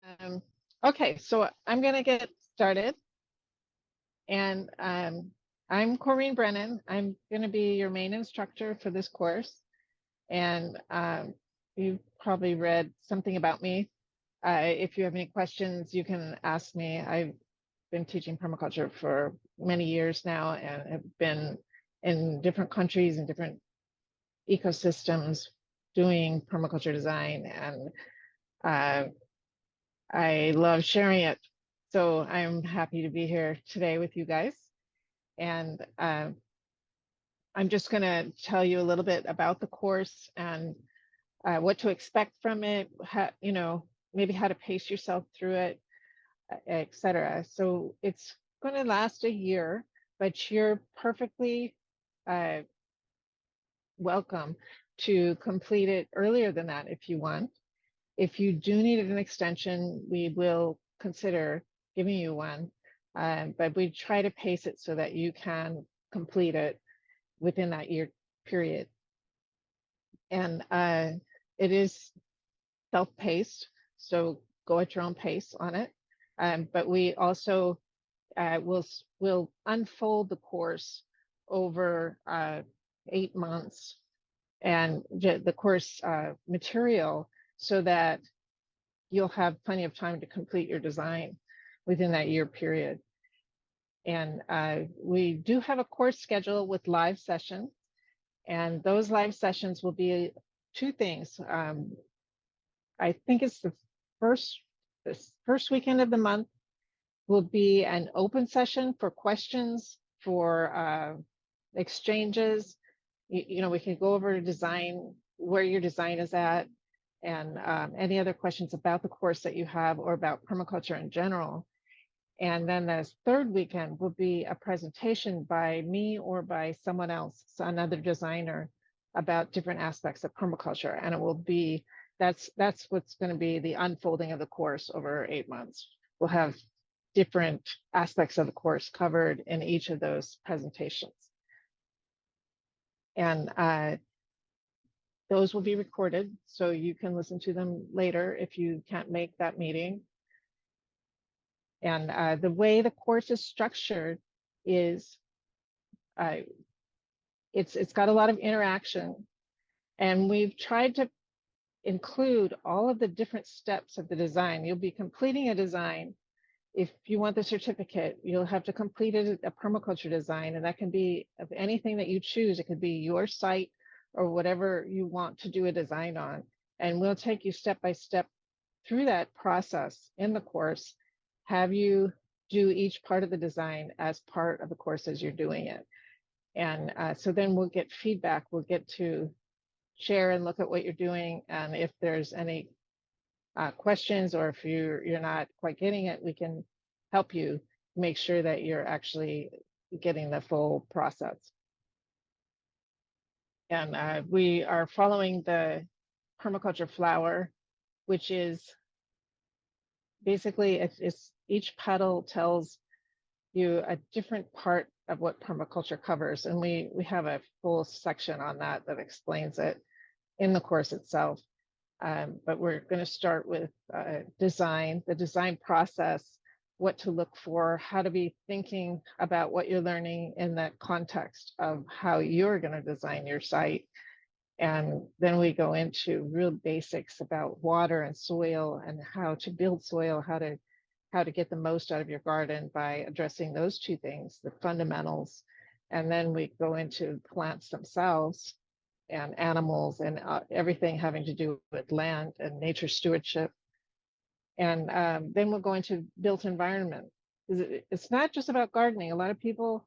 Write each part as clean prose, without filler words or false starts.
Um, okay, so I'm going to get started. And I'm Corrine Brennan. I'm going to be your main instructor for this course. And you've probably read something about me. If you have any questions, you can ask me. I've been teaching permaculture for many years now and have been in different countries and different ecosystems doing permaculture design. And I love sharing it. So I'm happy to be here today with you guys. And I'm just going to tell you a little bit about the course and what to expect from it, how, maybe how to pace yourself through it, etc. So it's going to last a year, but you're perfectly welcome to complete it earlier than that if you want. If you do need an extension, we will consider giving you one, but we try to pace it so that you can complete it within that year period. And it is self-paced, so go at your own pace on it. But we also will unfold the course over 8 months and the course material so that you'll have plenty of time to complete your design within that year period. And we do have a course schedule with live sessions, and those live sessions will be two things. I think it's the first weekend of the month will be an open session for questions, for exchanges. We can go over design, where your design is at, and any other questions about the course that you have or about permaculture in general. And then the third weekend will be a presentation by me or by someone else, so another designer, about different aspects of permaculture. And it will be, that's what's going to be the unfolding of the course over 8 months. We'll have different aspects of the course covered in each of those presentations. And those will be recorded, so you can listen to them later if you can't make that meeting. And the way the course is structured is it's got a lot of interaction, and we've tried to include all of the different steps of the design. You'll be completing a design. If you want the certificate, you'll have to complete a permaculture design, and that can be of anything that you choose. It could be your site or whatever you want to do a design on. And we'll take you step by step through that process in the course, have you do each part of the design as part of the course as you're doing it. And so then we'll get feedback. We'll get to share and look at what you're doing. And if there's any questions, or if you're not quite getting it, we can help you make sure that you're actually getting the full process. And we are following the permaculture flower, which is basically it's each petal tells you a different part of what permaculture covers. And we have a full section on that explains it in the course itself. But we're going to start with design, the design process, what to look for, how to be thinking about what you're learning in that context of how you're going to design your site. And then we go into real basics about water and soil and how to build soil, how to get the most out of your garden by addressing those two things, the fundamentals. And then we go into plants themselves and animals and everything having to do with land and nature stewardship. And then we'll go into built environment. It's not just about gardening. A lot of people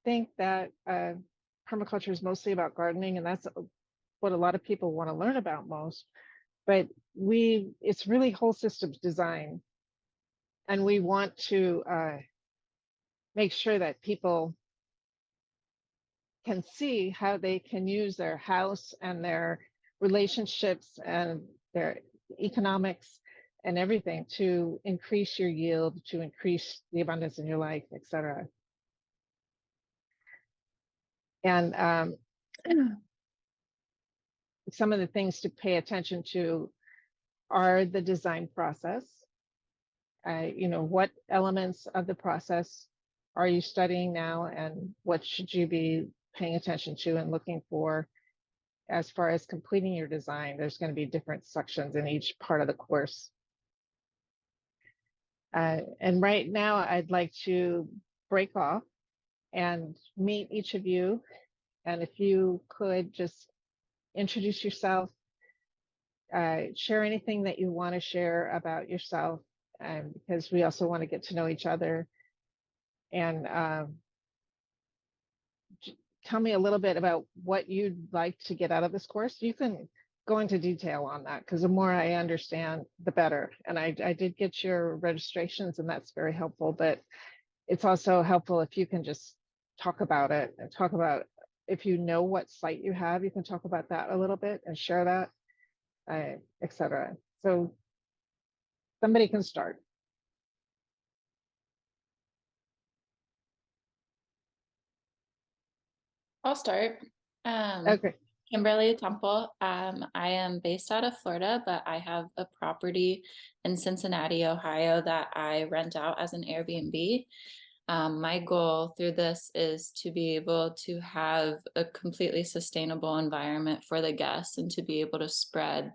think that permaculture is mostly about gardening, and that's what a lot of people want to learn about most. But it's really whole systems design. And we want to make sure that people can see how they can use their house and their relationships and their economics and everything to increase your yield, to increase the abundance in your life, etc. And some of the things to pay attention to are the design process. You know, what elements of the process are you studying now, and what should you be paying attention to and looking for as far as completing your design? There's going to be different sections in each part of the course. And right now, I'd like to break off and meet each of you. And if you could just introduce yourself, share anything that you want to share about yourself, because we also want to get to know each other. And tell me a little bit about what you'd like to get out of this course. You can go into detail on that, because the more I understand, the better. And I did get your registrations, and that's very helpful, but it's also helpful if you can just talk about it and talk about, if you know what site you have, you can talk about that a little bit and share that, etc. So somebody can start. I'll start. Okay. Kimberly Temple. I am based out of Florida, but I have a property in Cincinnati, Ohio that I rent out as an Airbnb. My goal through this is to be able to have a completely sustainable environment for the guests and to be able to spread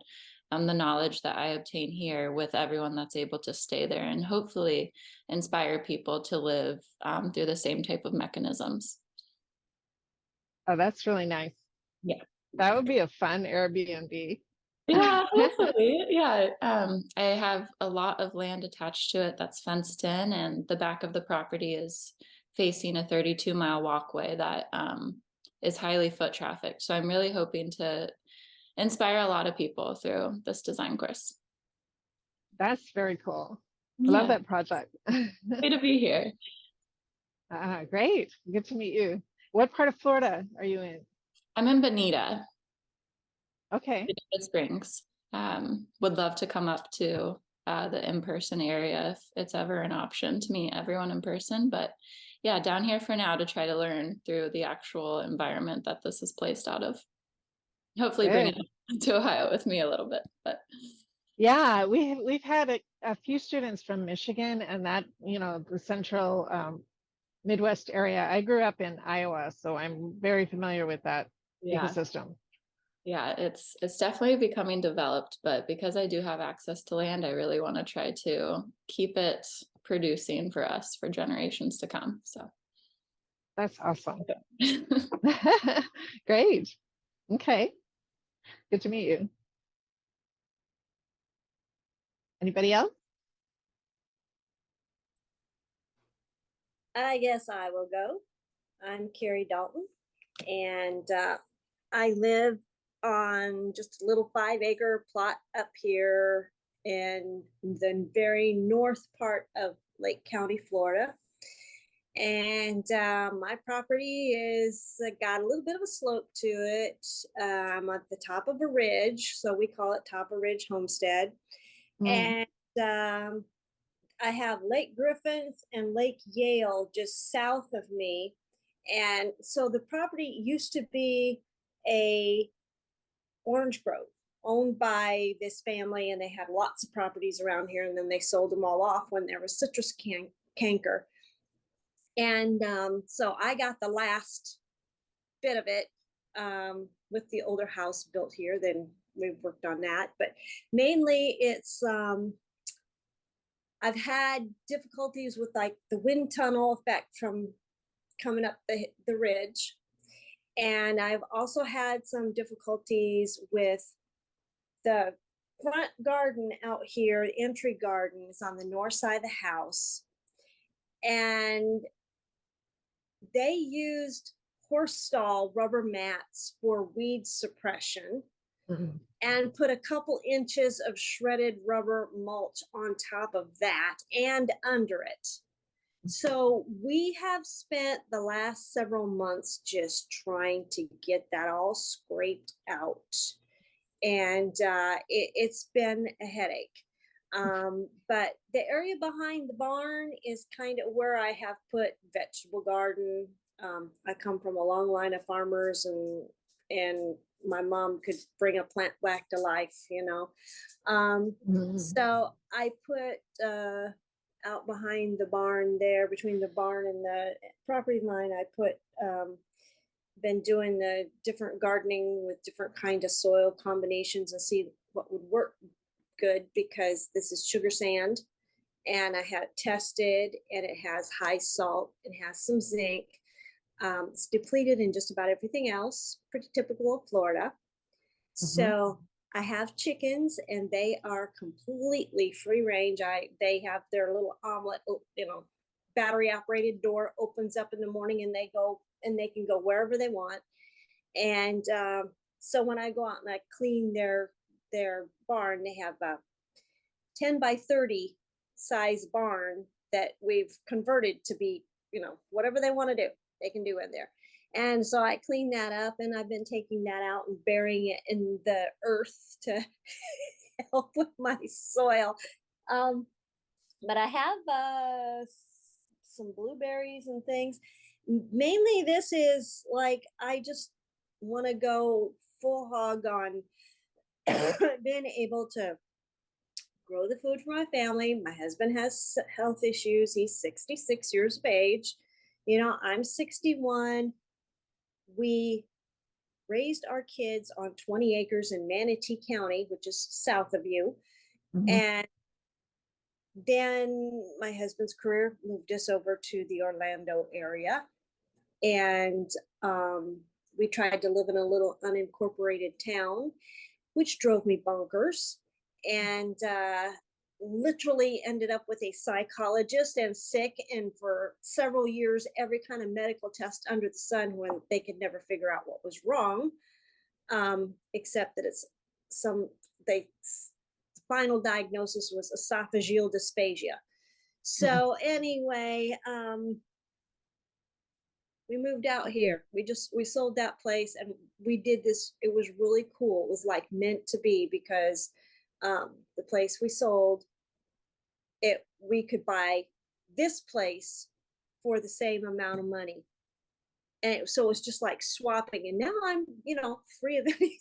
the knowledge that I obtain here with everyone that's able to stay there, and hopefully inspire people to live through the same type of mechanisms. Oh, that's really nice. Yeah. That would be a fun Airbnb. Yeah, hopefully. Yeah. I have a lot of land attached to it that's fenced in, and the back of the property is facing a 32-mile walkway that is highly foot trafficked. So I'm really hoping to inspire a lot of people through this design course. That's very cool. I love Yeah, that project. happy to be here. Great. Good to meet you. What part of Florida are you in? I'm in Bonita, Okay. Bonita Springs. Would love to come up to the in-person area if it's ever an option to meet everyone in person. But yeah, down here for now to try to learn through the actual environment that this is placed out of. Hopefully bring Good. it to Ohio with me a little bit. But Yeah, we've had a few students from Michigan, and that, you know, the central Midwest area. I grew up in Iowa, so I'm very familiar with that yeah, ecosystem. yeah, it's definitely becoming developed, but because I do have access to land, I really want to try to keep it producing for us for generations to come. So That's awesome. Great. Okay. Good to meet you. Anybody else? I guess I will go. I'm Carrie Dalton, and I live on just a little 5-acre plot up here in the very north part of Lake County, Florida. And my property is got a little bit of a slope to it. I'm at the top of a ridge, so we call it Top of Ridge Homestead. And I have Lake Griffith and Lake Yale just south of me. And so the property used to be a orange grove owned by this family, and they had lots of properties around here, and then they sold them all off when there was citrus canker. And so I got the last bit of it with the older house built here. Then we've worked on that, but mainly it's I've had difficulties with like the wind tunnel effect from coming up the ridge. And I've also had some difficulties with the front garden out here. The entry garden is on the north side of the house. And they used horse stall rubber mats for weed suppression. Mm-hmm. And put a couple inches of shredded rubber mulch on top of that and under it. So we have spent the last several months just trying to get that all scraped out. And it's been a headache. But the area behind the barn is kind of where I have put vegetable garden. I come from a long line of farmers, and my mom could bring a plant back to life, you know. So I put out behind the barn there, between the barn and the property line, I put, been doing the different gardening with different kind of soil combinations and see what would work good, because this is sugar sand and I had it tested and it has high salt, it has some zinc. It's depleted in just about everything else, pretty typical of Florida. So I have chickens and they are completely free range. They have their little omelet, battery operated door opens up in the morning and they can go wherever they want. And so when I go out and I clean their barn, they have a 10 by 30 size barn that we've converted to be, whatever they want to do, they can do in there. And so I clean that up, and I've been taking that out and burying it in the earth to help with my soil. But I have some blueberries and things. Mainly this is like, I just want to go full hog on being able to grow the food for my family. My husband has health issues. He's 66 years of age. I'm 61. We raised our kids on 20 acres in Manatee County, which is south of you. And then my husband's career moved us over to the Orlando area. And we tried to live in a little unincorporated town, which drove me bonkers. And literally ended up with a psychologist and sick, and for several years every kind of medical test under the sun, when they could never figure out what was wrong, except that the final diagnosis was esophageal dysphagia. So anyway, we moved out here. We sold that place and we did this. It was really cool. It was like meant to be, because the place we sold, we could buy this place for the same amount of money. And so it's just like swapping. And now I'm, free of anything.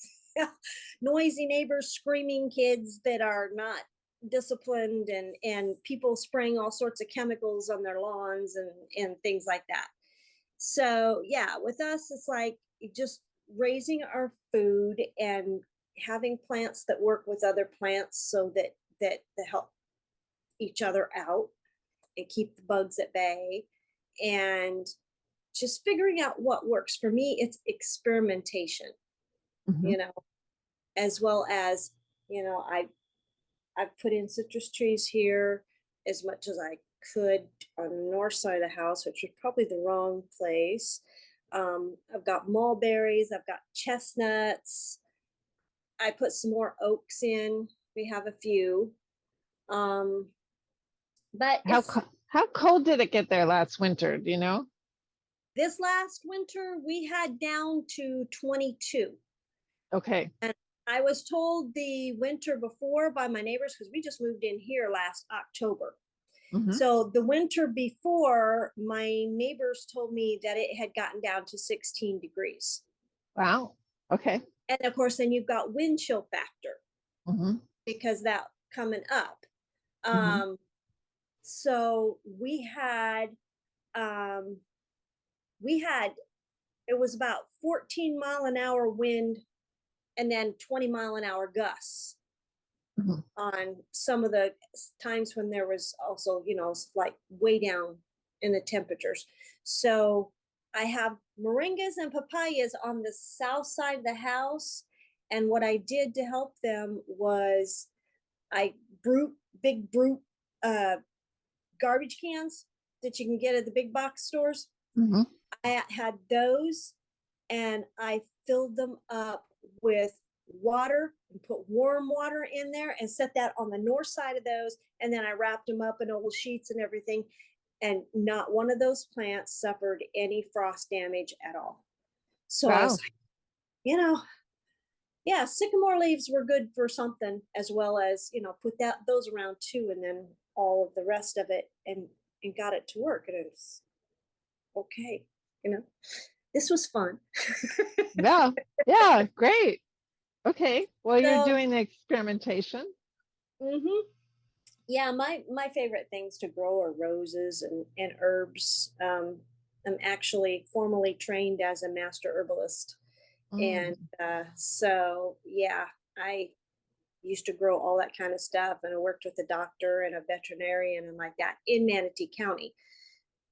Noisy neighbors, screaming kids that are not disciplined, and people spraying all sorts of chemicals on their lawns and things like that. So yeah, with us, it's like just raising our food and having plants that work with other plants, so that help each other out and keep the bugs at bay, and just figuring out what works. For me, it's experimentation, as well as, I've put in citrus trees here as much as I could on the north side of the house, which was probably the wrong place. I've got mulberries, I've got chestnuts. I put some more oaks in. We have a few. But how cold did it get there last winter? Do you know? This last winter, we had down to 22. Okay. And I was told the winter before by my neighbors, because we just moved in here last October. So the winter before, my neighbors told me that it had gotten down to 16 degrees. Wow. Okay. And of course, then you've got wind chill factor, because that coming up. So we had, it was about 14 mile an hour wind and then 20 mile an hour gusts on some of the times when there was also, like way down in the temperatures. So I have moringas and papayas on the south side of the house. And what I did to help them was I big brute garbage cans that you can get at the big box stores. I had those, and I filled them up with water and put warm water in there and set that on the north side of those. And then I wrapped them up in old sheets and everything. And not one of those plants suffered any frost damage at all. So I was like, yeah, sycamore leaves were good for something, as well as, put those around too. And then all of the rest of it, and got it to work. And it was okay. This was fun. Yeah, great. Okay, well, you're doing the experimentation. Yeah, my favorite things to grow are roses and herbs. I'm actually formally trained as a master herbalist, and Mm, so yeah, I used to grow all that kind of stuff, and I worked with a doctor and a veterinarian and like that in Manatee County.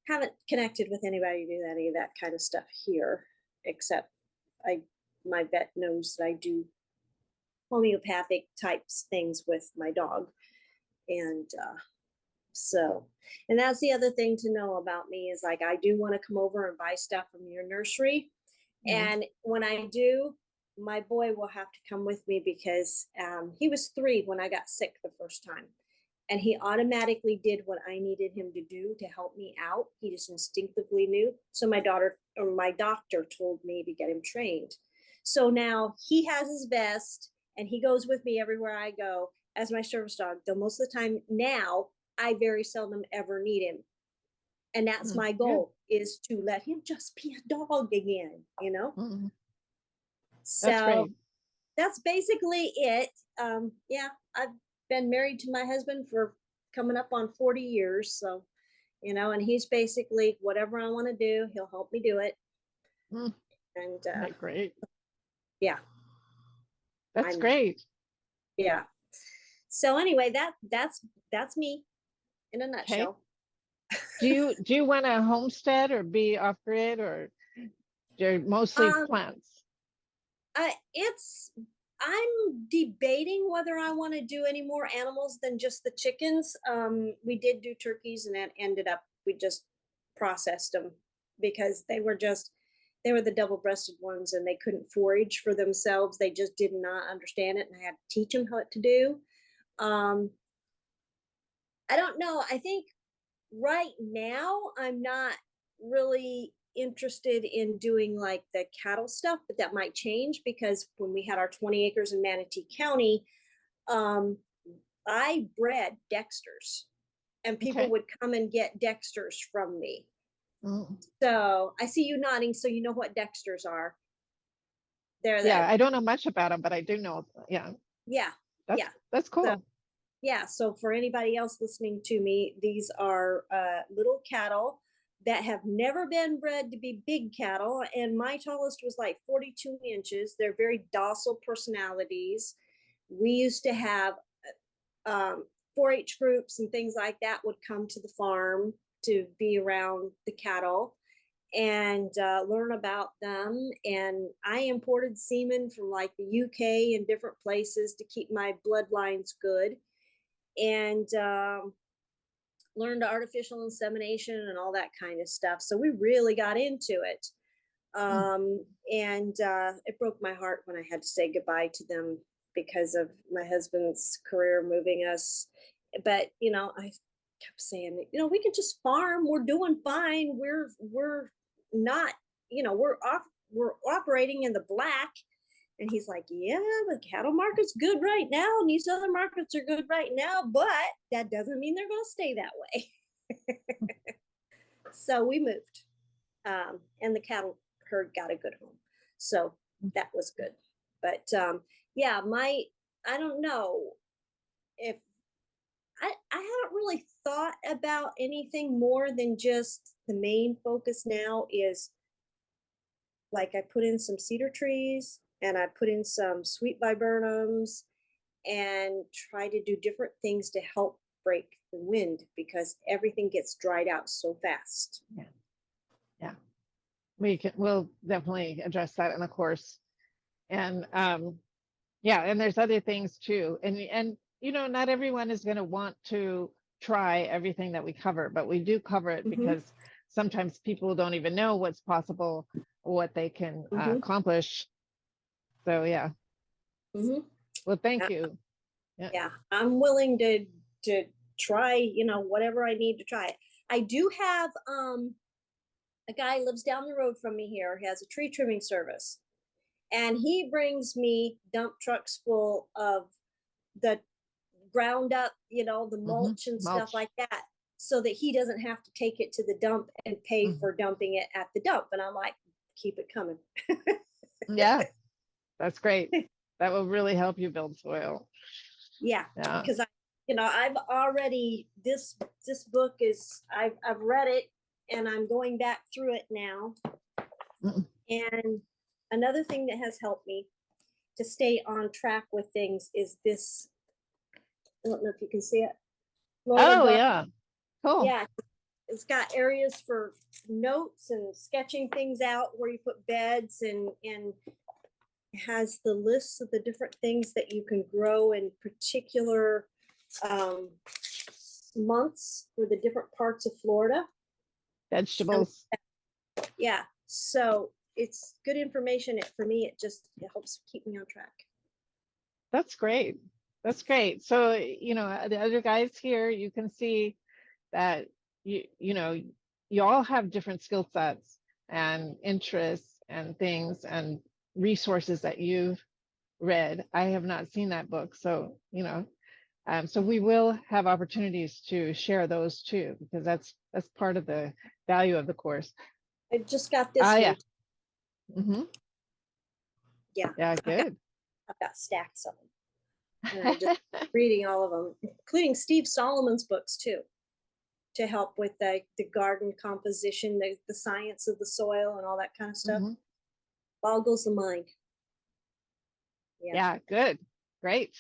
Haven't connected with anybody to do any of that kind of stuff here, except I my vet knows that I do homeopathic types things with my dog, and so, and that's the other thing to know about me is like I do want to come over and buy stuff from your nursery. mm, And when I do, my boy will have to come with me because he was 3 when I got sick the first time. And he automatically did what I needed him to do to help me out. He just instinctively knew. So my daughter or my doctor told me to get him trained. So now he has his vest and he goes with me everywhere I go as my service dog. Though most of the time now, I very seldom ever need him. And that's my good. goal is to let him just be a dog again, you know? Mm, that's So great. that's basically it. Yeah, I've been married to my husband for coming up on 40 years. So, and he's basically whatever I want to do, he'll help me do it. Mm, And great. yeah, That's I'm great. yeah. So anyway, that's me in a Okay. nutshell. Do you want a homestead or be off grid, or you're mostly Um, plants? it's I'm debating whether I want to do any more animals than just the chickens. We did do turkeys, and that ended up we just processed them because they were the double-breasted ones, and they couldn't forage for themselves. They just did not understand it, and I had to teach them what to do. Um, I don't know. I think right now I'm not really interested in doing like the cattle stuff, but that might change because when we had our 20 acres in Manatee County, um, I bred Dexters and people Okay. would come and get Dexters from me. Mm. So I see you nodding, so you know what Dexters are. They're Yeah, the, I don't know much about them, but I do know. Yeah, yeah, that's yeah. that's So cool. yeah, so for anybody else listening to me, these are little cattle that have never been bred to be big cattle. And my tallest was like 42 inches. They're very docile personalities. We used to have 4-H groups and things like that would come to the farm to be around the cattle and learn about them. And I imported semen from like the UK and different places to keep my bloodlines good and learned artificial insemination and all that kind of stuff. So we really got into it. Mm. And it broke my heart when I had to say goodbye to them because of my husband's career moving us. But I kept saying, we can just farm. We're doing fine. We're not, we're operating in the black. And he's like, yeah, the cattle market's good right now, and these other markets are good right now, but that doesn't mean they're going to stay that way. So we moved, and the cattle herd got a good home. So that was good. But yeah, I don't know if I haven't really thought about anything more than just the main focus now is like I put in some cedar trees and I put in some sweet viburnums and try to do different things to help break the wind because everything gets dried out so fast. Yeah, yeah. We'll definitely address that in the course. And yeah, and there's other things too. And not everyone is going to want to try everything that we cover, but we do cover it Mm-hmm. because sometimes people don't even know what's possible, what they can Mm-hmm. accomplish. So yeah. Mm-hmm. Well, thank you. Yeah. Yeah, I'm willing to try, whatever I need to try. I do have a guy lives down the road from me here. He has a tree trimming service, and he brings me dump trucks full of the ground up, the mulch and stuff Mulch. like that, so that he doesn't have to take it to the dump and pay Mhm. for dumping it at the dump. And I'm like, keep it coming. Yeah, that's great. That will really help you build soil. Yeah, Yeah. because you know, I've already, this book is, I've read it and I'm going back through it now. Mm. And another thing that has helped me to stay on track with things is this, I don't know if you can see it. Florida Oh, Garden. yeah. Cool. Yeah, it's got areas for notes and sketching things out where you put beds, and it has the lists of the different things that you can grow in particular months for the different parts of Florida. Vegetables. Yeah, so it's good information. For me, it helps keep me on track. That's great. That's great. So, you know, the other guys here, you can see that you know, you all have different skill sets and interests and things and resources that you've read. I have not seen that book, so you know, so we will have opportunities to share those too, because that's part of the value of the course. I just got this Ah, yeah. one. Mm-hmm. Yeah, Yeah, good. I've got stacks of them, and I'm just reading all of them, including Steve Solomon's books too, to help with the garden composition, the science of the soil and all that kind of stuff. Mhm. Boggles the mind. Yeah, good. Great.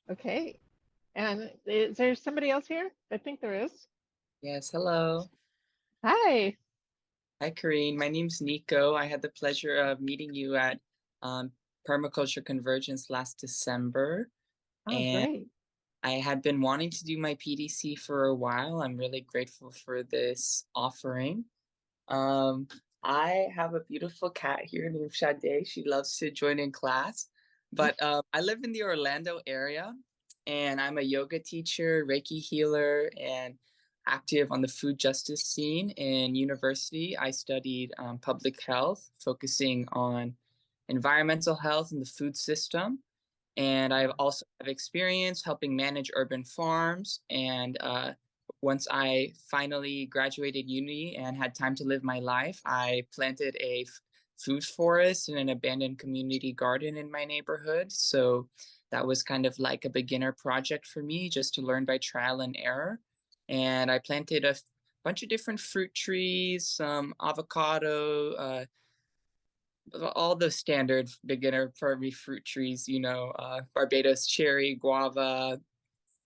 Okay. And is there somebody else here? I think there is. Yes, hello. Hi. Hi, Karine. My name's Nico. I had the pleasure of meeting you at Permaculture Convergence last December, Oh, and great. I had been wanting to do my PDC for a while. I'm really grateful for this offering. Um, I have a beautiful cat here named Sade. She loves to join in class, but I live in the Orlando area, and I'm a yoga teacher, Reiki healer, and active on the food justice scene. In university, I studied public health, focusing on environmental health and the food system. And I also have experience helping manage urban farms. And once I finally graduated uni and had time to live my life, I planted a food forest and an abandoned community garden in my neighborhood. So that was kind of like a beginner project for me, just to learn by trial and error. And I planted a bunch of different fruit trees, some avocado, all the standard beginner primary fruit trees, you know, Barbados cherry, guava,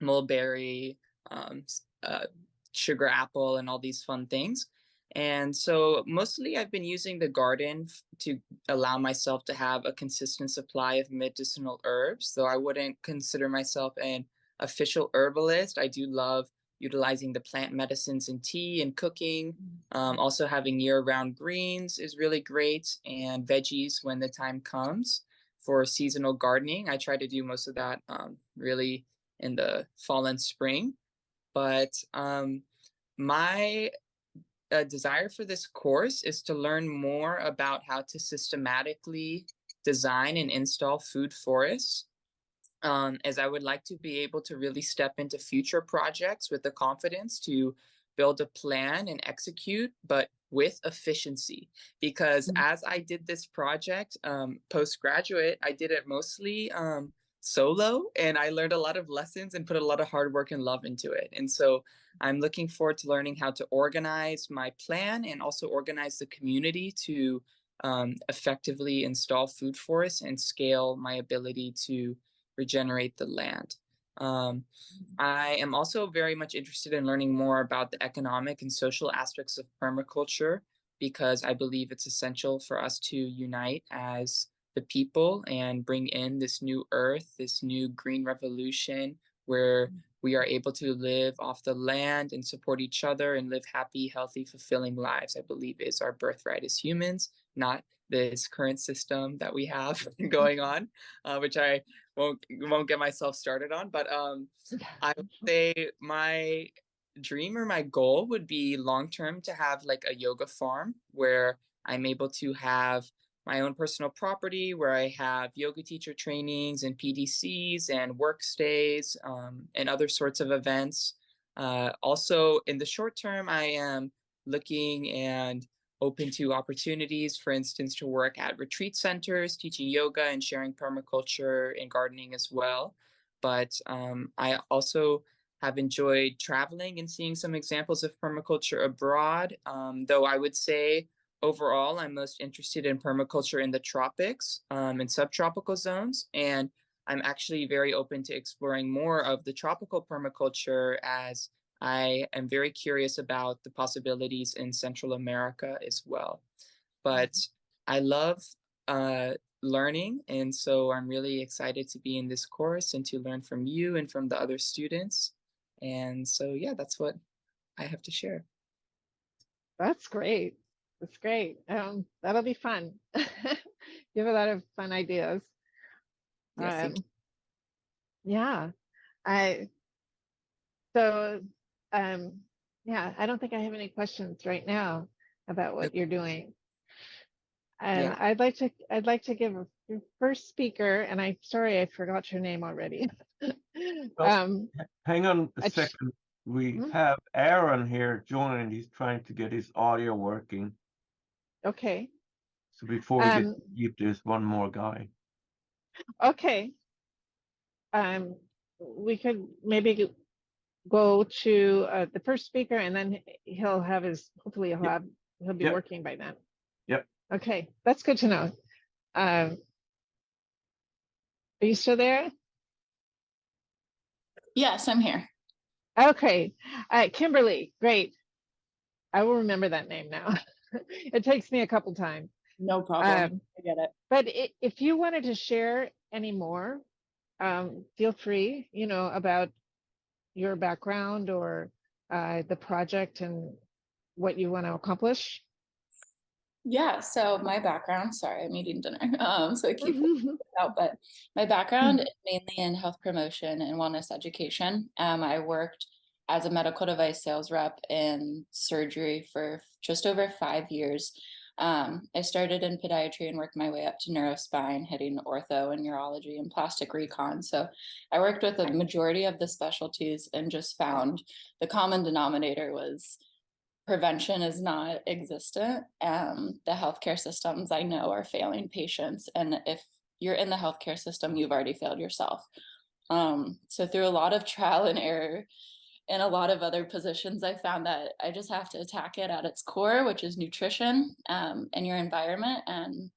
mulberry, um, uh, sugar apple, and all these fun things. And so mostly I've been using the garden to allow myself to have a consistent supply of medicinal herbs, though I wouldn't consider myself an official herbalist. I do love utilizing the plant medicines in tea and cooking. Also having year-round greens is really great, and veggies when the time comes for seasonal gardening. I try to do most of that really in the fall and spring. But my desire for this course is to learn more about how to systematically design and install food forests, as I would like to be able to really step into future projects with the confidence to build a plan and execute, but with efficiency. Because as I did this project postgraduate, I did it mostly solo, and I learned a lot of lessons and put a lot of hard work and love into it. And so I'm looking forward to learning how to organize my plan and also organize the community to effectively install food forests and scale my ability to regenerate the land. I am also very much interested in learning more about the economic and social aspects of permaculture, because I believe it's essential for us to unite as the people and bring in this new earth, this new green revolution, where we are able to live off the land and support each other and live happy, healthy, fulfilling lives. I believe is our birthright as humans, not this current system that we have going on, which I won't get myself started on. But I would say my dream or my goal would be long term to have like a yoga farm where I'm able to have my own personal property, where I have yoga teacher trainings and PDCs and work stays, and other sorts of events. Also, in the short term, I am looking and open to opportunities, for instance, to work at retreat centers, teaching yoga and sharing permaculture and gardening as well. but I also have enjoyed traveling and seeing some examples of permaculture abroad, though I would say overall I'm most interested in permaculture in the tropics and subtropical zones. And I'm actually very open to exploring more of the tropical permaculture, as I am very curious about the possibilities in Central America as well. But I love learning, and so I'm really excited to be in this course and to learn from you and from the other students. And so, yeah, that's what I have to share. That's great. That's great. That'll be fun. You have a lot of fun ideas. Yeah, thank you. Yeah. I so yeah, I don't think I have any questions right now about what you're doing. And Yeah. I'd like to give your first speaker, and I'm sorry I forgot your name already. Well, hang on a a ch- second. We Mhm. have Aaron here joining. He's trying to get his audio working. Okay. So before we get Um, deep, there's one more guy. okay. We could maybe go to the first speaker, and then he'll have his, hopefully Yep. he'll be Yep. working by then. Yep. Okay, that's good to know. Are you still there? Yes, I'm here. Okay, Kimberly, great. I will remember that name now. It takes me a couple times. No problem. I get it. But if you wanted to share any more, feel free, about your background or the project and what you want to accomplish. Yeah, so my background, sorry, I'm eating dinner. So I keep out, but my background is mainly in health promotion and wellness education. I worked as a medical device sales rep in surgery for just over 5 years. I started in podiatry and worked my way up to neurospine, hitting ortho and neurology and plastic recon. So I worked with a majority of the specialties and just found the common denominator was prevention is not existent. The healthcare systems I know are failing patients. And if you're in the healthcare system, you've already failed yourself. So through a lot of trial and error and a lot of other positions, I found that I just have to attack it at its core, which is nutrition and your environment. And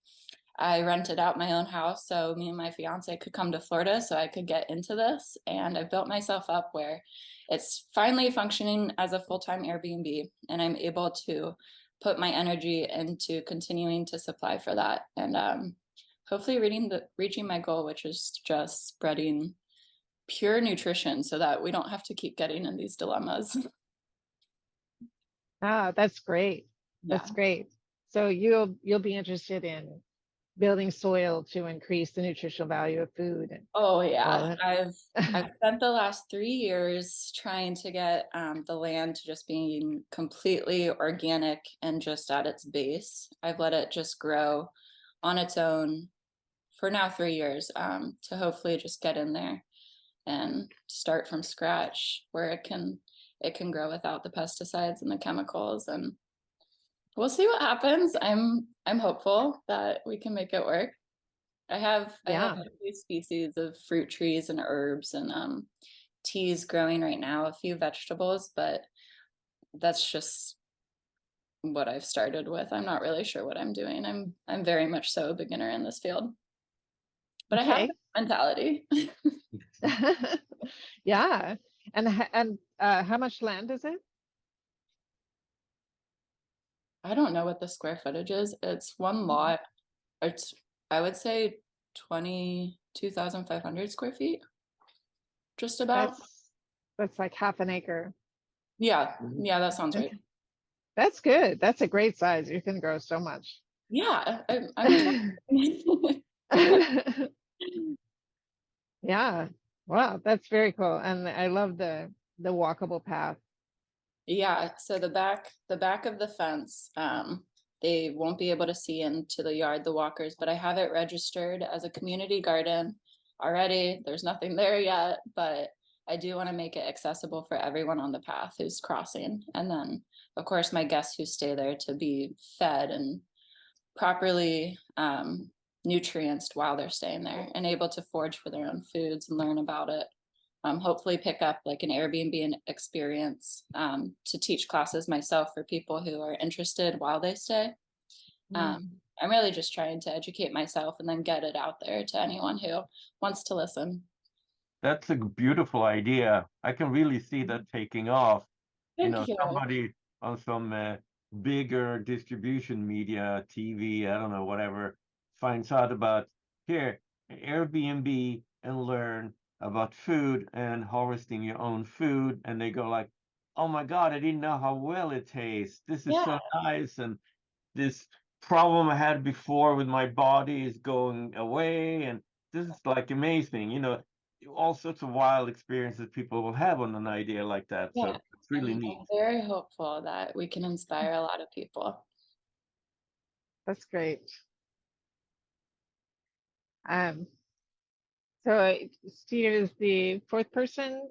I rented out my own house so me and my fiance could come to Florida so I could get into this. And I built myself up where it's finally functioning as a full-time Airbnb, and I'm able to put my energy into continuing to supply for that. And hopefully reaching my goal, which is just spreading pure nutrition so that we don't have to keep getting in these dilemmas. That's great. Yeah. That's great. So you'll be interested in building soil to increase the nutritional value of food. Oh yeah, all I've spent the last 3 years trying to get the land to just being completely organic and just at its base. I've let it just grow on its own for now 3 years to hopefully just get in there and start from scratch where it can grow without the pesticides and the chemicals, and we'll see what happens. I'm hopeful that we can make it work. I have Yeah. a few species of fruit trees and herbs and teas growing right now, a few vegetables, but that's just what I've started with. I'm not really sure what I'm doing. I'm very much so a beginner in this field. But I have Okay. that mentality. Yeah. And how much land is it? I don't know what the square footage is. It's one lot. It's, I would say 22,500 square feet. Just about. That's like half an acre. Yeah, that sounds right. Okay. That's good. That's a great size. You can grow so much. Yeah, I'm Yeah. Wow, that's very cool. And I love the walkable path. Yeah, so the back of the fence, they won't be able to see into the yard, the walkers, but I have it registered as a community garden already. There's nothing there yet, but I do want to make it accessible for everyone on the path who's crossing. And then, of course, my guests who stay there to be fed and properly nutrients while they're staying there and able to forage for their own foods and learn about it. Hopefully pick up like an Airbnb experience to teach classes myself for people who are interested while they stay. I'm really just trying to educate myself and then get it out there to anyone who wants to listen. That's a beautiful idea. I can really see that taking off. Thank you. Somebody on some bigger distribution media, TV, I don't know, whatever, finds out about here, Airbnb, and learn about food and harvesting your own food. And they go like, oh my God, I didn't know how well it tastes. This is so nice. And this problem I had before with my body is going away. And this is like amazing, all sorts of wild experiences people will have on an idea like that. So it's really neat. I'm very hopeful that we can inspire a lot of people. That's great. So Steve, is the fourth person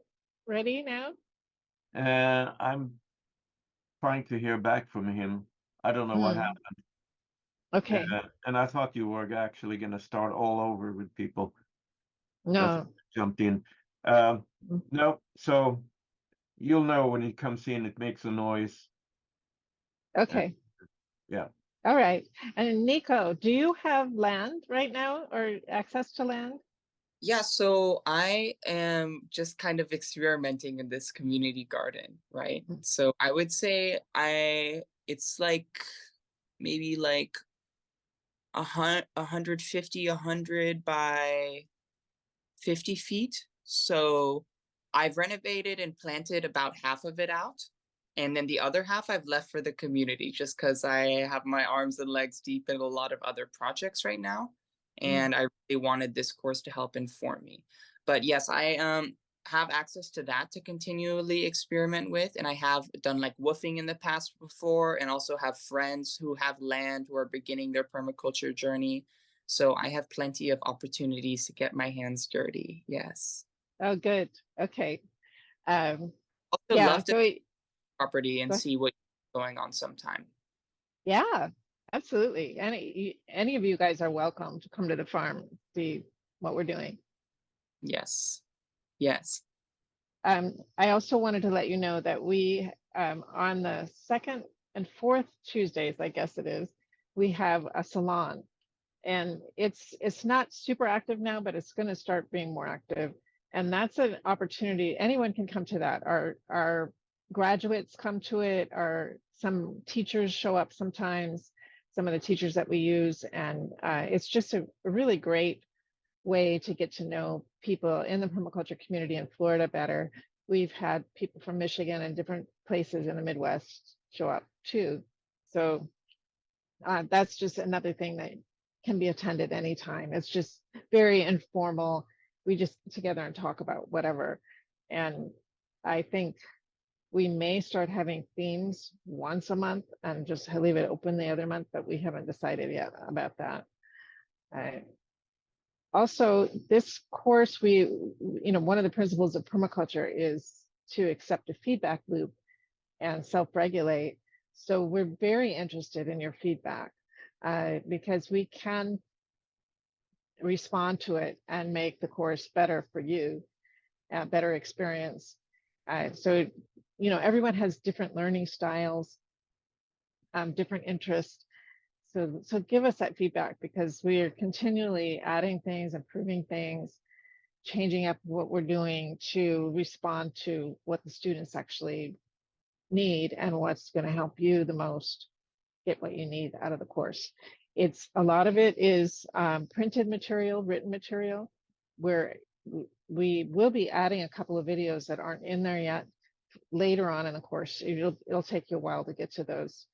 ready now? I'm trying to hear back from him. I don't know what happened. Okay. And I thought you were actually going to start all over with people. No. Jumped in. No, so you'll know when it comes in, it makes a noise. Okay. Yeah. All right. And Nico, do you have land right now or access to land? Yeah, so I am just kind of experimenting in this community garden, right? So I would say it's like maybe like 150, 100 by 50 feet. So I've renovated and planted about half of it out. And then the other half I've left for the community just because I have my arms and legs deep in a lot of other projects right now. And I really wanted this course to help inform me. But yes, I have access to that to continually experiment with. And I have done like woofing in the past before, and also have friends who have land who are beginning their permaculture journey. So I have plenty of opportunities to get my hands dirty. Yes. Oh, good. Okay. Also Yeah. love So to property and see what's going on sometime. yeah, absolutely. Any of you guys are welcome to come to the farm, see what we're doing. Yes. Yes. I also wanted to let you know that we, on the second and fourth Tuesdays, I guess it is, we have a salon, and it's not super active now, but it's going to start being more active. And that's an opportunity. Anyone can come to that. Our graduates come to it. Some teachers show up sometimes, some of the teachers that we use. And it's just a really great way to get to know people in the permaculture community in Florida better. We've had people from Michigan and different places in the Midwest show up too. So that's just another thing that can be attended anytime. It's just very informal. We just get together and talk about whatever. And I think we may start having themes once a month and just leave it open the other month, but we haven't decided yet about that. Also, this course, one of the principles of permaculture is to accept a feedback loop and self-regulate. So we're very interested in your feedback because we can respond to it and make the course better for you, a better experience. So everyone has different learning styles, different interests. So give us that feedback, because we are continually adding things, improving things, changing up what we're doing to respond to what the students actually need and what's going to help you the most get what you need out of the course. A lot of it is printed material, written material, where we will be adding a couple of videos that aren't in there yet later on in the course. It'll take you a while to get to those.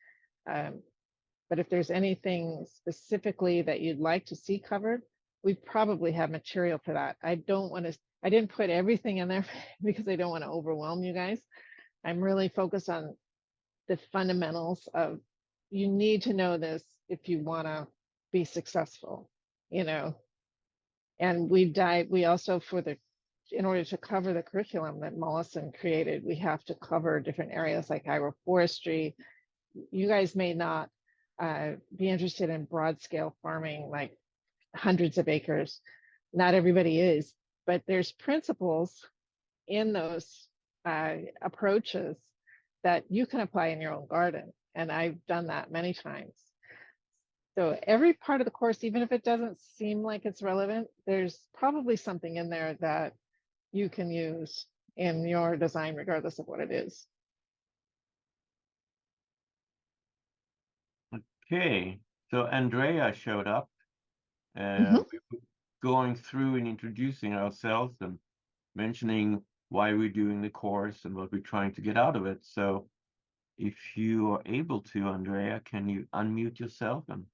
But if there's anything specifically that you'd like to see covered, we probably have material for that. I didn't put everything in there because I don't want to overwhelm you guys. I'm really focused on the fundamentals of, you need to know this if you want to be successful, And we also, in order to cover the curriculum that Mollison created, we have to cover different areas like agroforestry. You guys may not be interested in broad scale farming, like hundreds of acres. Not everybody is, but there's principles in those approaches that you can apply in your own garden. And I've done that many times. So every part of the course, even if it doesn't seem like it's relevant, there's probably something in there that you can use in your design, regardless of what it is. Okay, so Andrea showed up. Mhm. We were going through and introducing ourselves and mentioning why we're doing the course and what we're trying to get out of it. So if you are able to, Andrea, can you unmute yourself and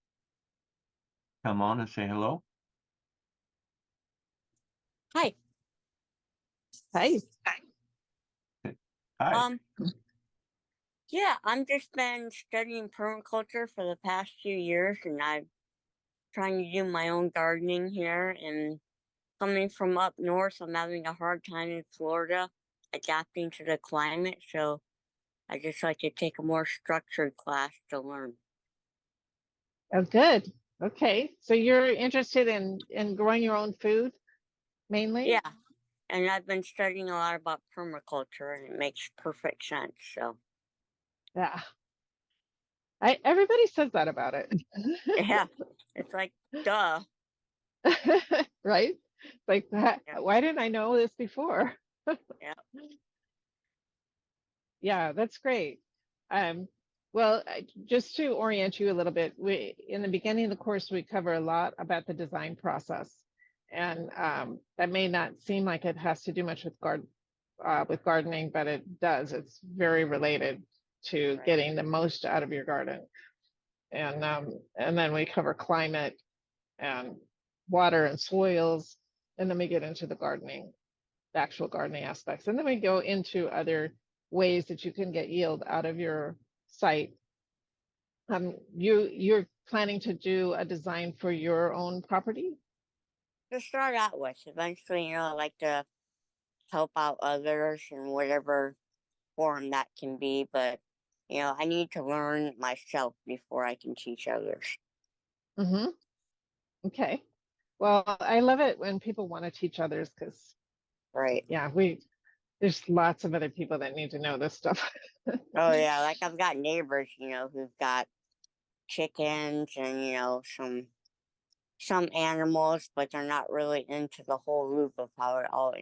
come on and say hello? Hi. Hi. Hi. Yeah, I'm just been studying permaculture for the past few years, and I'm trying to do my own gardening here. And coming from up north, I'm having a hard time in Florida adapting to the climate. So I just like to take a more structured class to learn. Oh, good. Okay. So you're interested in growing your own food mainly? Yeah, and I've been studying a lot about permaculture, and it makes perfect sense. So Yeah. Everybody says that about it. yeah, it's like duh. Right? Like that. Yeah. Why didn't I know this before? Yeah. Yeah, that's great. Well, just to orient you a little bit, we in the beginning of the course we cover a lot about the design process, and that may not seem like it has to do much with gardening, but it does. It's very related to Right. getting the most out of your garden, and then we cover climate and water and soils, and then we get into the gardening, the actual gardening aspects, and then we go into other ways that you can get yield out of your site. You're planning to do a design for your own property? To start out with, eventually, I like to help out others in whatever form that can be, but I need to learn myself before I can teach others. Mm-hmm. Okay. Well, I love it when people want to teach others because, Right. yeah, there's lots of other people that need to know this stuff. Oh yeah, like I've got neighbors, who've got chickens and some animals, but they're not really into the whole loop of how it all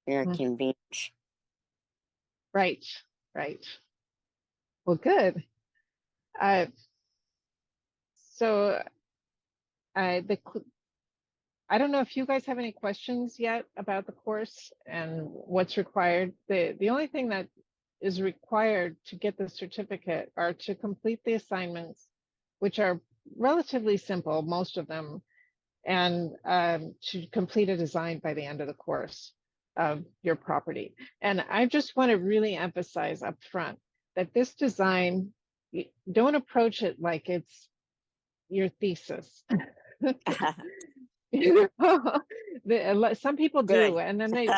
interconvenes. Right, right. Well, good. Uh, so I don't know if you guys have any questions yet about the course and what's required. The only thing that is required to get the certificate are to complete the assignments, which are relatively simple, most of them, and to complete a design by the end of the course of your property. And I just want to really emphasize up front that this design, don't approach it like it's your thesis. Some people Good. do, and then they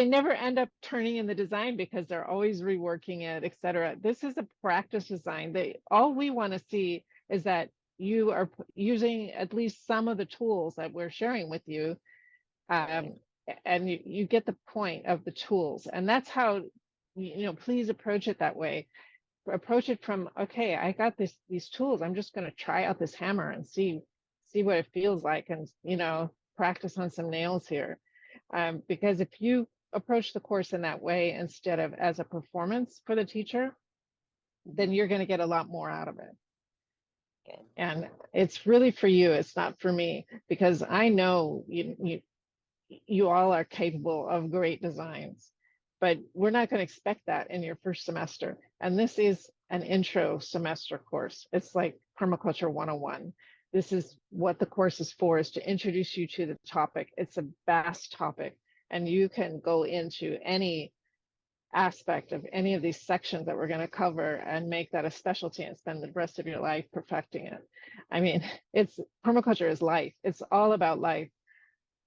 never end up turning in the design because they're always reworking it, etc. This is a practice design. All we want to see is that you are using at least some of the tools that we're sharing with you, and you get the point of the tools, and that's how please approach it that way. Approach it from, okay, I got these tools, I'm just going to try out this hammer and see what it feels like, and practice on some nails here, because if you approach the course in that way instead of as a performance for the teacher, then you're going to get a lot more out of it. Good. And it's really for you, it's not for me, because I know you all are capable of great designs, but we're not going to expect that in your first semester. And this is an intro semester course. It's like Permaculture 101. This is what the course is for, is to introduce you to the topic. It's a vast topic, and you can go into any aspect of any of these sections that we're going to cover and make that a specialty and spend the rest of your life perfecting it. I mean, permaculture is life. It's all about life.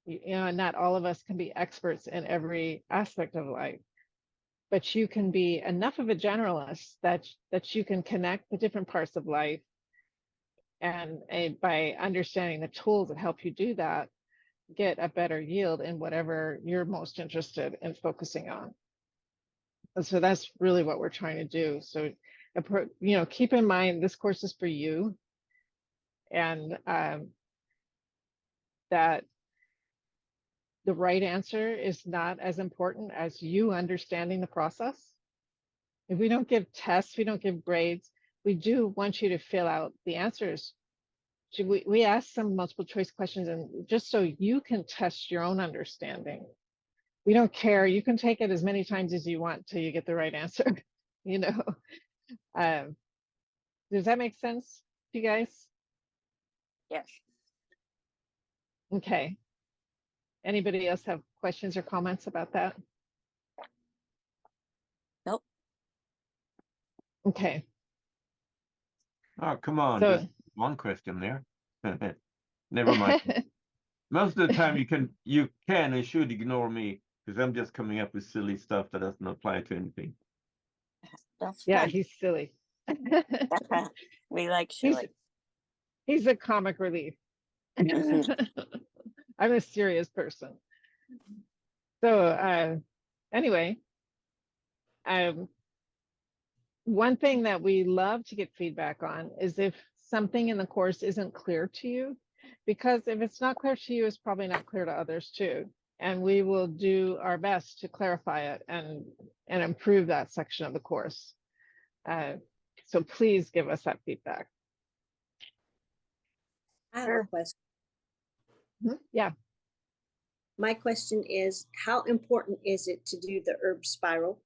Not all of us can be experts in every aspect of life, but you can be enough of a generalist that you can connect the different parts of life And by understanding the tools that help you do that, get a better yield in whatever you're most interested in focusing on. And so that's really what we're trying to do. So, keep in mind this course is for you, and that the right answer is not as important as you understanding the process. If we don't give tests, we don't give grades, we do want you to fill out the answers. We ask some multiple choice questions, and just so you can test your own understanding. We don't care. You can take it as many times as you want till you get the right answer. you know. Does that make sense to you guys? Yes. Okay. Anybody else have questions or comments about that? Nope. Okay. Oh, come on, So just one question there. Never mind. Most of the time you can and should ignore me because I'm just coming up with silly stuff that doesn't apply to anything. That's yeah, fun. he's silly. We like he's silly. he's a comic relief. I'm a serious person. So anyway, one thing that we love to get feedback on is if something in the course isn't clear to you, because if it's not clear to you, it's probably not clear to others too. And we will do our best to clarify it and improve that section of the course. So please give us that feedback. I have a Sure. question. Yeah. My question is, how important is it to do the herb spiral?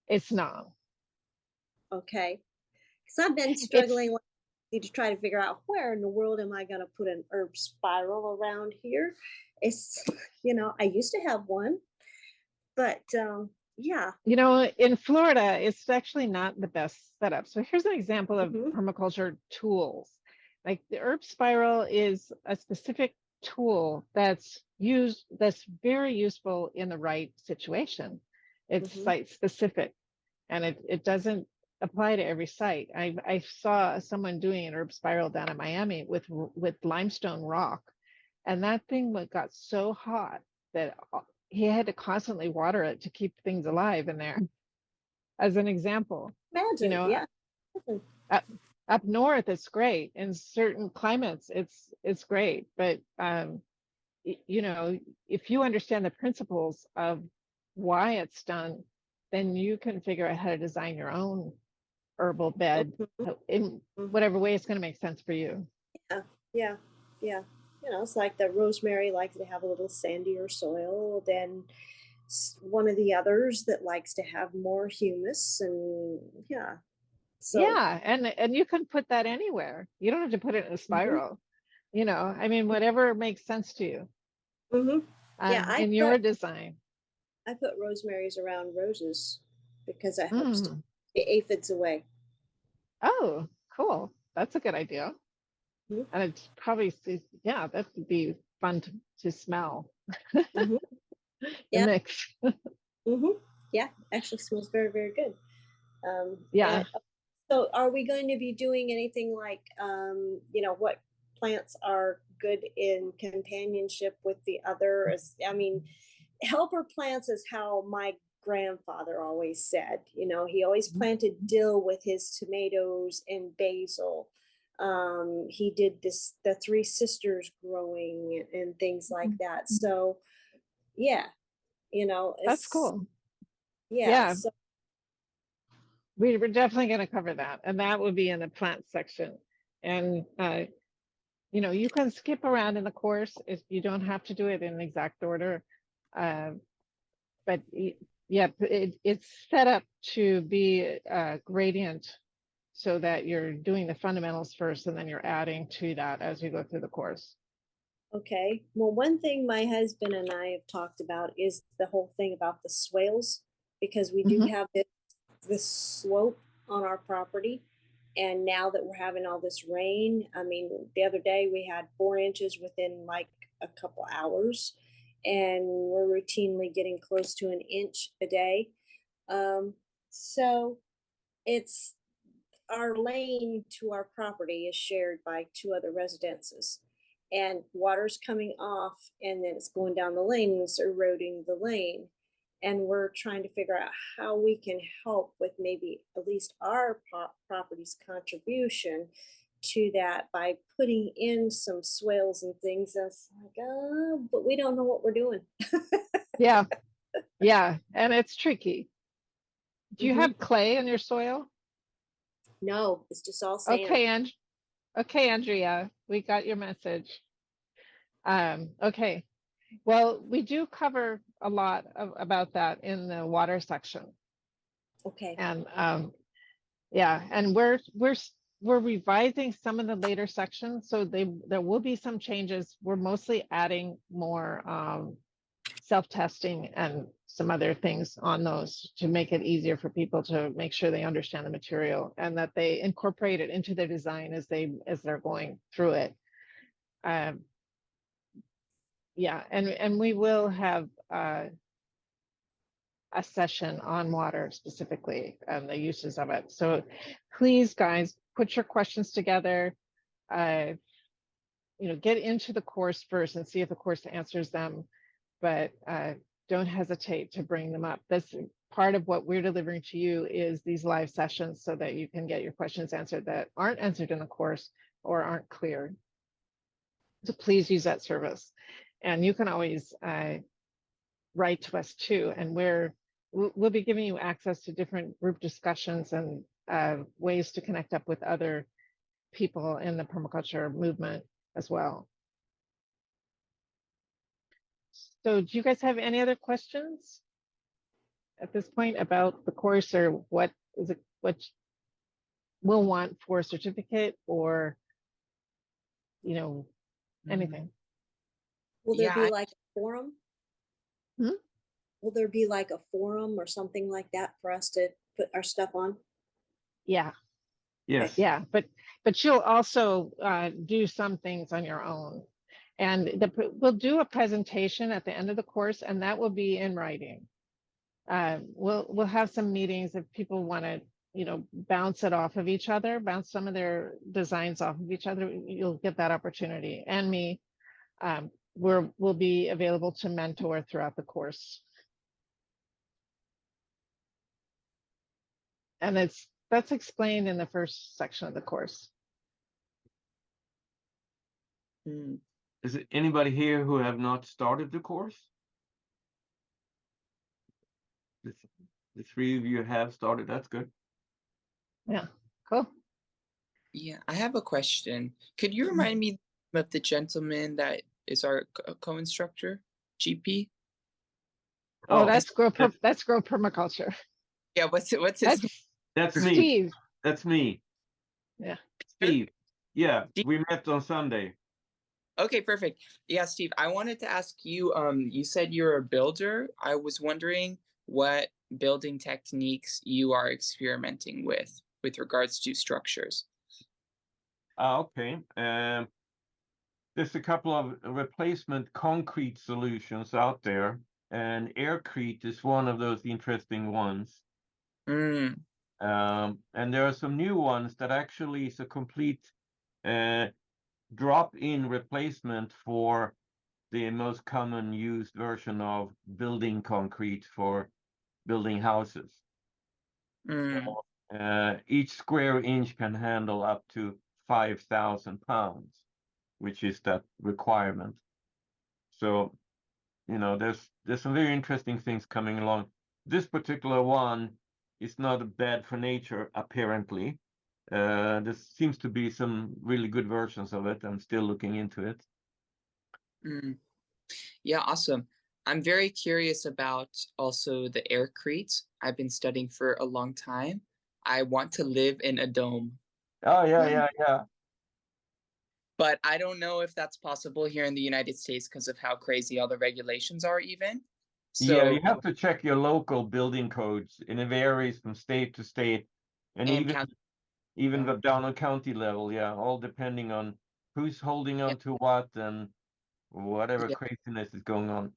It's not. Okay. Because I've been struggling to try to figure out where in the world am I going to put an herb spiral around here. It's, I used to have one, but yeah. In Florida, it's actually not the best setup. So here's an example of Mhm. permaculture tools. Like the herb spiral is a specific tool that's very useful in the right situation. It's Mhm. site specific, and it doesn't apply to every site. I saw someone doing an herb spiral down in Miami with limestone rock, and that thing got so hot that he had to constantly water it to keep things alive in there. As an example, Imagine, yeah. up north it's great. In certain climates it's great, but if you understand the principles of why it's done, then you can figure out how to design your own herbal bed Mhm. in Mhm. whatever way it's going to make sense for you. Yeah. It's like the rosemary likes to have a little sandier soil than one of the others that likes to have more humus, and yeah. So Yeah, and you can put that anywhere. You don't have to put it in a Mhm. spiral. I mean, whatever makes sense to you Yeah, in your design. I put rosemaries around roses because it helps to Mm. the aphids away. Oh, cool. That's a good idea. Mhm. And it's probably, that would be fun to smell. Mhm. The Yeah. mix. Yeah, actually smells very, very good. Yeah. So are we going to be doing anything like, what plants are good in companionship with the other? I mean, helper plants is how my grandfather always said. He always planted dill with his tomatoes and basil. He did the Three Sisters growing and things like that. So yeah, That's it's cool. yeah. Yeah. So We're definitely going to cover that. And that will be in the plant section. And, you can skip around in the course if you don't have to do it in exact order. But yeah, it's set up to be a gradient so that you're doing the fundamentals first and then you're adding to that as you go through the course. okay. Well, one thing my husband and I have talked about is the whole thing about the swales, because we do have this slope on our property. And now that we're having all this rain, I mean, the other day we had 4 inches within like a couple hours, and we're routinely getting close to an inch a day. So it's our lane to our property is shared by 2 other residences. And water's coming off and then it's going down the lane and it's eroding the lane. And we're trying to figure out how we can help with maybe at least our property's contribution to that by putting in some swales and things. That's like, but we don't know what we're doing. Yeah, yeah, and it's tricky. Do you Mhm. have clay in your soil? No, it's just all sand. Okay, Andrea, we got your message. Okay, well, we do cover a lot about that in the water section. Okay. And yeah, and we're revising some of the later sections, so there will be some changes. We're mostly adding more self-testing and some other things on those to make it easier for people to make sure they understand the material and that they incorporate it into their design as they're going through it. Yeah, and we will have a session on water specifically and the uses of it. So please, guys, put your questions together. Get into the course first and see if the course answers them, but don't hesitate to bring them up. That's part of what we're delivering to you is these live sessions so that you can get your questions answered that aren't answered in the course or aren't clear. So please use that service. And you can always write to us too, and we'll be giving you access to different group discussions and ways to connect up with other people in the permaculture movement as well. So do you guys have any other questions at this point about the course, or what we'll want for a certificate, or anything? Will there Yeah, be like a forum? Hmm? Will there be like a forum or something like that for us to put our stuff on? Yeah, Yes. yeah, but you'll also do some things on your own, and we'll do a presentation at the end of the course, and that will be in writing. We'll have some meetings if people want to bounce it off of each other, bounce some of their designs off of each other. You'll get that opportunity. And me, we'll be available to mentor throughout the course. And that's explained in the first section of the course. Mm. Is it anybody here who have not started the course? The 3 of you have started. That's good. Yeah, cool. Yeah, I have a question. Could you remind me of the gentleman that is our co-instructor, GP? Oh, that's grow permaculture. Yeah, what's his That's me. Steve. That's me. Yeah. Steve. Yeah, Steve? we met on Sunday. Okay, perfect. Yeah, Steve, I wanted to ask you, you said you're a builder. I was wondering what building techniques you are experimenting with regards to structures. Okay. There's a couple of replacement concrete solutions out there, and aircrete is one of those interesting ones. Mm. And there are some new ones that actually is a complete drop-in replacement for the most common used version of building concrete for building houses. Mm. Each square inch can handle up to 5,000 pounds, which is that requirement. So, there's some very interesting things coming along. This particular one is not bad for nature, apparently. There seems to be some really good versions of it. I'm still looking into it. Mm. Yeah, awesome. I'm very curious about also the aircrete. I've been studying for a long time. I want to live in a dome, Oh, yeah. but I don't know if that's possible here in the United States because of how crazy all the regulations are even. Yeah, So, you have to check your local building codes, and it varies from state to state, and and even the down on county level, yeah, all depending on who's holding on to what and whatever yeah, craziness is going on.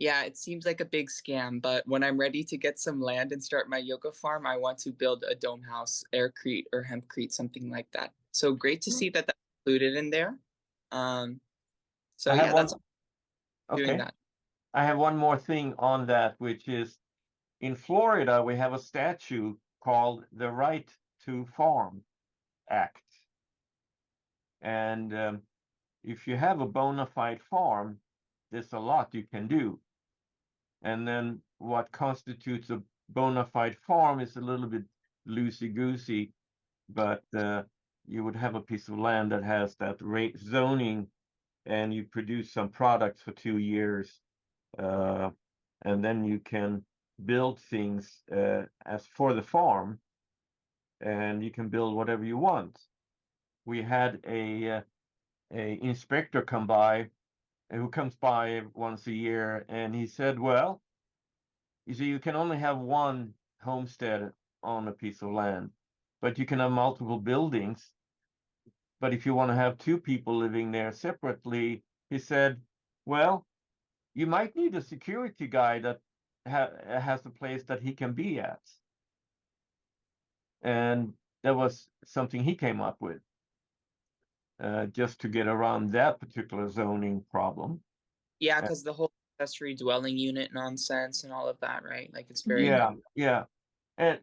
Yeah, it seems like a big scam, but when I'm ready to get some land and start my yoga farm, I want to build a dome house, aircrete or hempcrete, something like that. So great to see that that's included in there. So I have yeah, one. that's doing Okay. that. I have one more thing on that, which is in Florida, we have a statute called the Right to Farm Act. And if you have a bona fide farm, there's a lot you can do. And then what constitutes a bona fide farm is a little bit loosey-goosey, but you would have a piece of land that has that zoning, and you produce some products for 2 years, and then you can build things as for the farm, and you can build whatever you want. We had a inspector come by, who comes by once a year, and he said, well, you see, you can only have one homestead on a piece of land, but you can have multiple buildings. But if you want to have 2 people living there separately, he said, well, you might need a security guy that has a place that he can be at. And that was something he came up with, just to get around that particular zoning problem. Yeah, because the whole accessory dwelling unit nonsense and all of that, right? Like it's very Yeah. And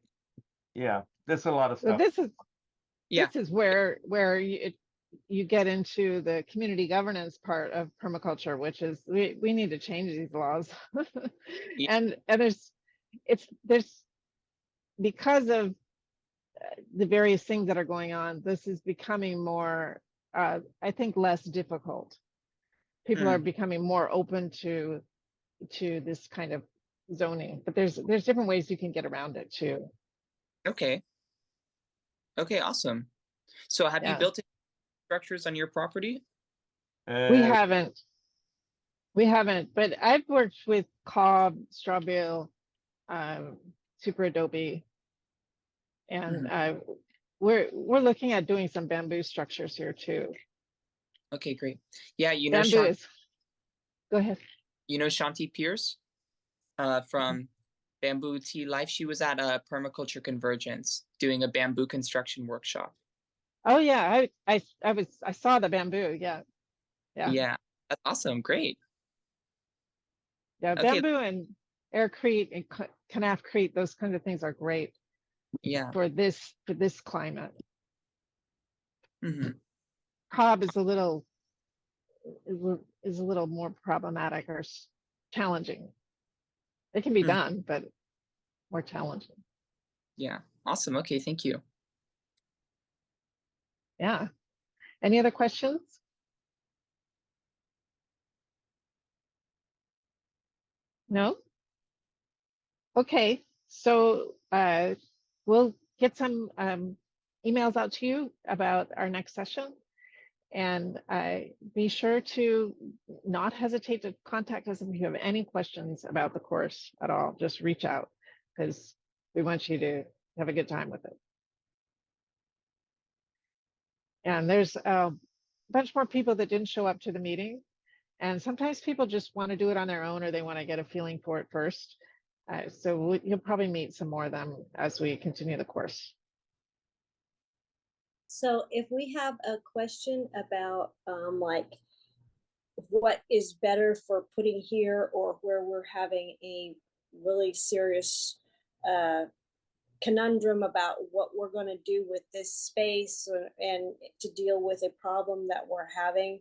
yeah, there's a lot of So stuff. yeah. this is where you get into the community governance part of permaculture, which is we need to change these laws. Yeah. and there's because of the various things that are going on, this is becoming more, I think, less difficult. People are becoming more open to this kind of zoning, but there's different ways you can get around it too. Okay. Okay, awesome. So have you Yeah. built any structures on your property? We haven't, but I've worked with cob, straw bale, super adobe, and we're looking at doing some bamboo structures here too. Okay, great. Yeah, you know, Bamboo is, go ahead. you know Shanti Pierce from Bamboo Tea Life. She was at a Permaculture Convergence doing a bamboo construction workshop. Oh yeah, I saw the bamboo. Yeah. Yeah, that's awesome. Great. Yeah, Okay. bamboo and aircrete and canafcrete, those kinds of things are great Yeah. for this climate. Mm-hmm. Cob is a little more problematic or challenging. It can be done, but more challenging. Yeah. Awesome. Okay. Thank you. Yeah. Any other questions? No? Okay. So we'll get some emails out to you about our next session. And be sure to not hesitate to contact us if you have any questions about the course at all. Just reach out, because we want you to have a good time with it. And there's a bunch more people that didn't show up to the meeting. And sometimes people just want to do it on their own, or they want to get a feeling for it first. So you'll probably meet some more of them as we continue the course. So if we have a question about like what is better for putting here, or where we're having a really serious conundrum about what we're going to do with this space, and to deal with a problem that we're having,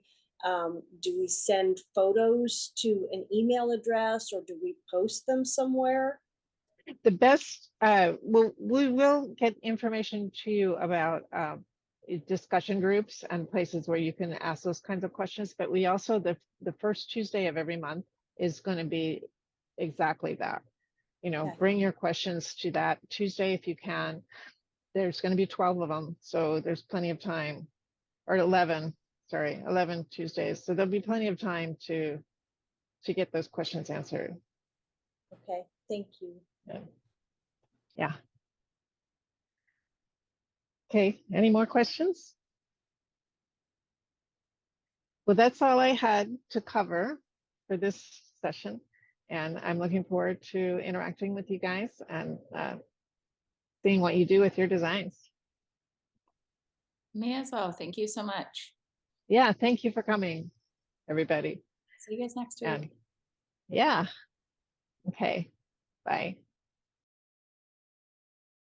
do we send photos to an email address, or do we post them somewhere? The best, we will get information to you about discussion groups and places where you can ask those kinds of questions. But we also, the first Tuesday of every month is going to be exactly that. You know, bring your questions to that Tuesday if you can. There's going to be 12 of them, so there's plenty of time, or 11 Tuesdays. So there'll be plenty of time to get those questions answered. Okay, thank you. Yeah. Okay, any more questions? Well, that's all I had to cover for this session. And I'm looking forward to interacting with you guys and seeing what you do with your designs. Me as well. Thank you so much. Yeah, thank you for coming, everybody. See you guys next week. And yeah, okay, bye.